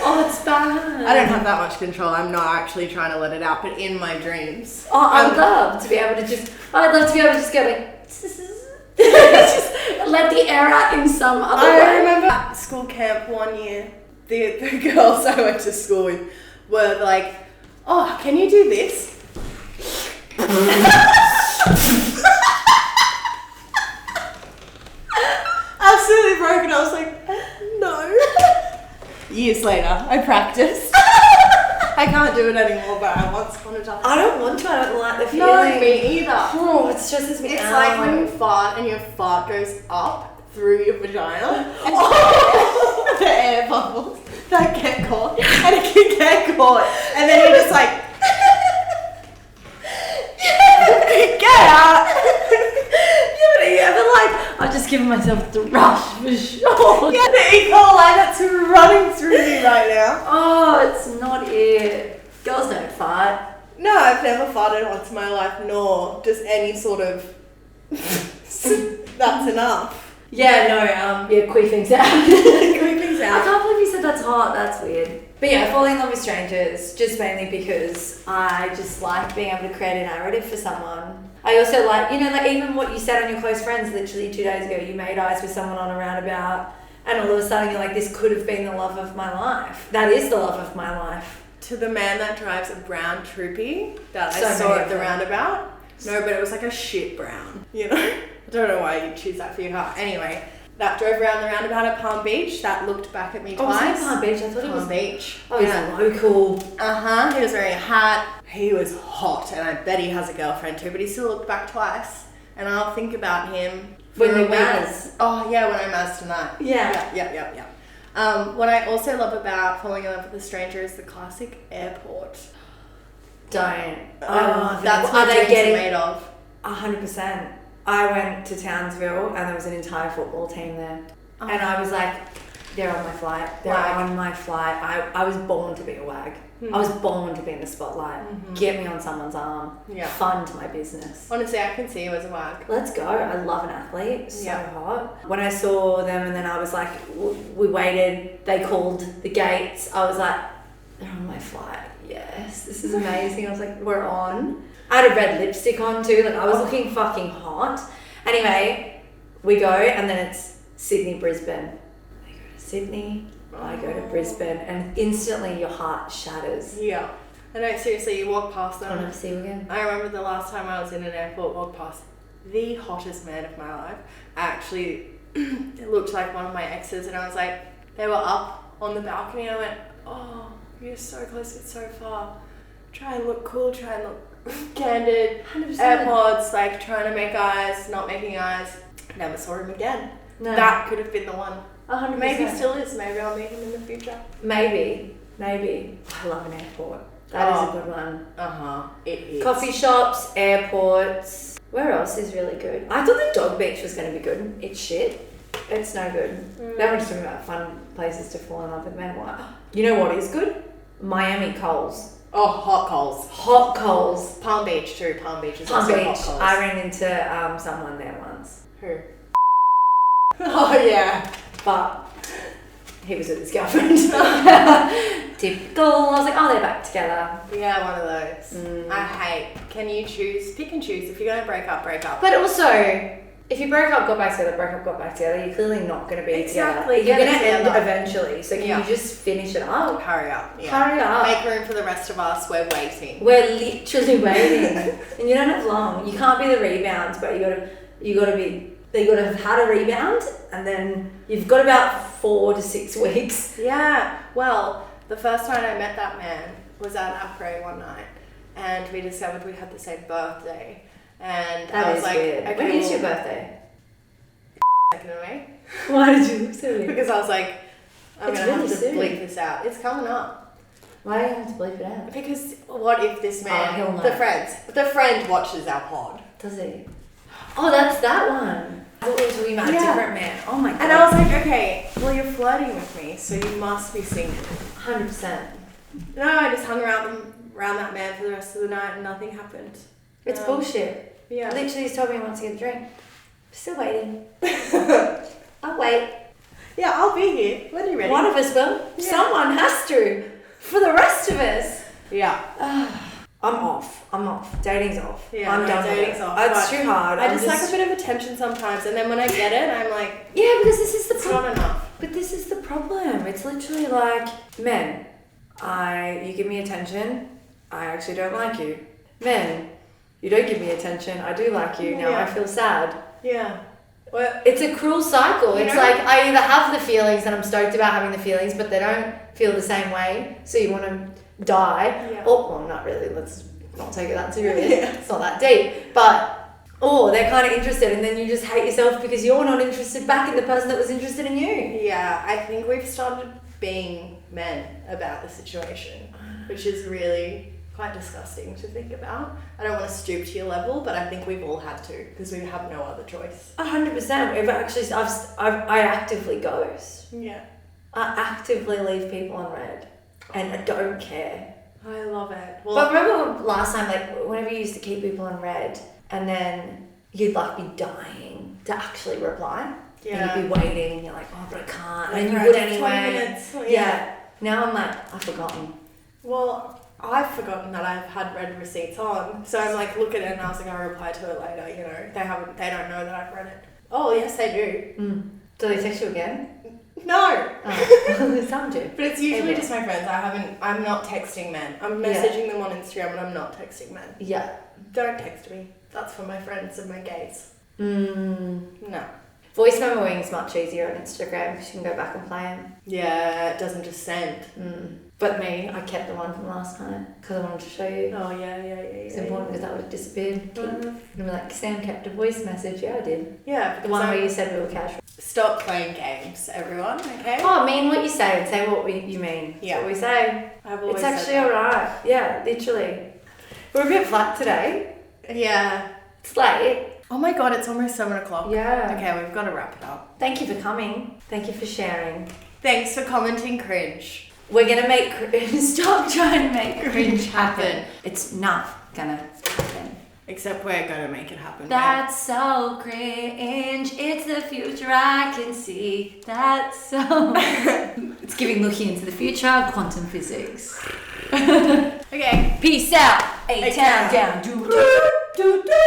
Oh, it's bad. I don't have that much control. I'm not actually trying to let it out, but in my dreams. Oh, I would love to be able to just go like, just let the air out in some other way. I remember at school camp one year, the girls I went to school with were like, oh, can you do this? Absolutely broken. I was like, no. Years later, I practiced. I can't do it anymore, but I once upon a time. I don't want to. I don't like the feeling. No, me either. Oh, it stresses me It's out. like when you fart and your fart goes up through your vagina. Oh. The air bubbles that get caught. And it can get caught. And then you're just like, get out. Yeah, but you ever like, I've just given myself the rush for sure. Yeah, the E. coli that's running through me right now. Oh, it's not it. Girls don't fart. No, I've never farted once in my life, nor just any sort of that's enough. Yeah, no, queefing's out. Queefing's I out. can't believe you said that's hot. That's weird. But yeah, falling in love with strangers, just mainly because I just like being able to create a narrative for someone. I also like, like even what you said on your close friends literally 2 days ago, you made eyes with someone on a roundabout and all of a sudden you're like, this could have been the love of my life. That is the love of my life. To the man that drives a brown troopy that So I saw many at the of them. roundabout. No, but it was like a shit brown, I don't know why you'd choose that for your car. Anyway, that drove around the roundabout at Palm Beach. That looked back at me Oh, was twice. it Palm Beach? I thought it was Palm Beach. Oh, he's local. He was wearing a hat. He was hot, and I bet he has a girlfriend too. But he still looked back twice, and I'll think about him When for a you week. Maz. Oh yeah, when I Maz tonight. Yeah. Yeah. What I also love about falling in love with a stranger is the classic airport. Don't. That's are what they dreams getting are made of. 100%. I went to Townsville and there was an entire football team there. And I was like, they're on my flight. They're Wag. on my flight. I was born to be a wag. I was born to be in the spotlight. Get me on someone's arm. Yeah. Fund my business. Honestly, I can see you as a wag. Let's go. I love an athlete. So Yeah. hot. When I saw them and then I was like, we waited. They called the gates. I was like, they're on my flight. Yes, this is amazing. I was like, we're on. I had a red lipstick on too. Like I was looking fucking hot. Anyway, we go and then it's Sydney, Brisbane. I go to Sydney. I go to Brisbane and instantly your heart shatters. Yeah. I know, seriously, you walk past them. I'll never see you again. I remember the last time I was in an airport, walked past the hottest man of my life. Actually, it looked like one of my exes, and I was like, they were up on the balcony. I went, oh, you're so close, it's so far. Try and look cool, try and look candid. 100%. AirPods, like trying to make eyes, not making eyes. Never saw him again. No. That could have been the one. 100%. Maybe still is. Maybe I'll meet him in the future. Maybe. I love an airport. That is a good one. It is. Coffee shops, airports. Where else is really good? I thought the dog beach was going to be good. It's shit. It's no good. Now we're just talking about fun places to fall in love with men. What? You know what is good? Miami Coles. Oh, hot coals. Hot Coles. Palm Beach too. Palm Beach is Palm also Beach. hot coals. I ran into someone there once. Who? Oh yeah. But he was with his girlfriend. Typical. I was like, oh, they're back together. Yeah, one of those. I hate. Can you choose? Pick and choose. If you're gonna break up, break up. But also, If you broke up, got back together, you're clearly not going to be Exactly. together. You're Get going it to end together. eventually. So can you just finish it up? Hurry up. Yeah. Hurry up. Make room for the rest of us. We're waiting. We're literally waiting. And you don't have long. You can't be the rebounds, but you gotta have had a rebound, and then you've got about 4 to 6 weeks. Yeah. Well, the first night I met that man was at Après one night, and we discovered we had the same birthday. And I was like, weird. okay, When is your birthday? 2nd of May. Why did you look so weird? Because I was like, I'm It's gonna really have to soon. bleep this out. It's coming up. Why do you have to bleep it out? Because what if this man, he'll know. the friend watches our pod? Does he? Oh, that's that one. I thought we were talking about a different man. Oh my god. And I was like, okay, well you're flirting with me, so you must be single. 100%. No, I just hung around that man for the rest of the night and nothing happened. It's bullshit. Yeah. Literally, he's told me he wants to get a drink. Still waiting. I'll wait. Yeah, I'll be here when you're ready. One of us will. Yeah. Someone has to. For the rest of us. Yeah. I'm off. Dating's off. Yeah, I'm no, done with dating's it. off, It's but too hard. I just like a bit of attention sometimes, and then when I get it, I'm like, Yeah, because this is the it's problem. not enough. But this is the problem. It's literally like, men, you give me attention, I actually don't like you. Men, you don't give me attention, I do like you. Now I feel sad. Yeah. Well, It's a cruel cycle. You It's know- like I either have the feelings and I'm stoked about having the feelings, but they don't feel the same way, so you want to die. Yeah. Or, well, not really. Let's not take it that serious. Yeah. It's not that deep. But, or they're kind of interested, and then you just hate yourself because you're not interested back in the person that was interested in you. yeah, I think we've started being men about the situation, which is really quite disgusting to think about. I don't want to stoop to your level, but I think we've all had to because we have no other choice. 100%. If actually, I actively ghost. Yeah. I actively leave people on red, and I don't care. I love it. Well, But remember last time, like, whenever you used to keep people on red, and then you'd like be dying to actually reply. Yeah. And you'd be waiting, and you're like, oh, but I can't. And you Right, would 20 anyway. minutes. Yeah. Now I'm like, I've forgotten. well, I've forgotten that I've had red receipts on, so I'm like, look at it, and I was like, I'll reply to it later. You know, they don't know that I've read it. Oh yes, they do. Do they text you again? No. Oh. Some do. But it's usually Okay. just my friends. I'm not texting men. I'm messaging them on Instagram, and I'm not texting men. Yeah. Don't text me. That's for my friends and my gays. No. Voice memoing is much easier on Instagram because you can go back and play them. Yeah, it doesn't just send. But me, I kept the one from last night because I wanted to show you. Oh yeah. It's important because that would have disappeared. And I'm like, Sam kept a voice message. Yeah, I did. Yeah, The because one where you said we were casual. stop playing games, everyone. Okay. Oh, mean what you say and say what you mean. That's Yeah. what we say. I've always It's actually said that. alright. Yeah, literally. We're a bit flat today. Yeah. It's late. Oh my god, it's almost 7:00. Yeah. Okay, we've got to wrap it up. Thank you for coming. Thank you for sharing. Thanks for commenting cringe. We're gonna make stop trying to make cringe happen. It's not gonna happen. Except we're gonna make it happen. That's so cringe. It's the future I can see. That's so. It's giving looking into the future. Quantum physics. Okay. Peace out. A-town down. Do, do, do, do.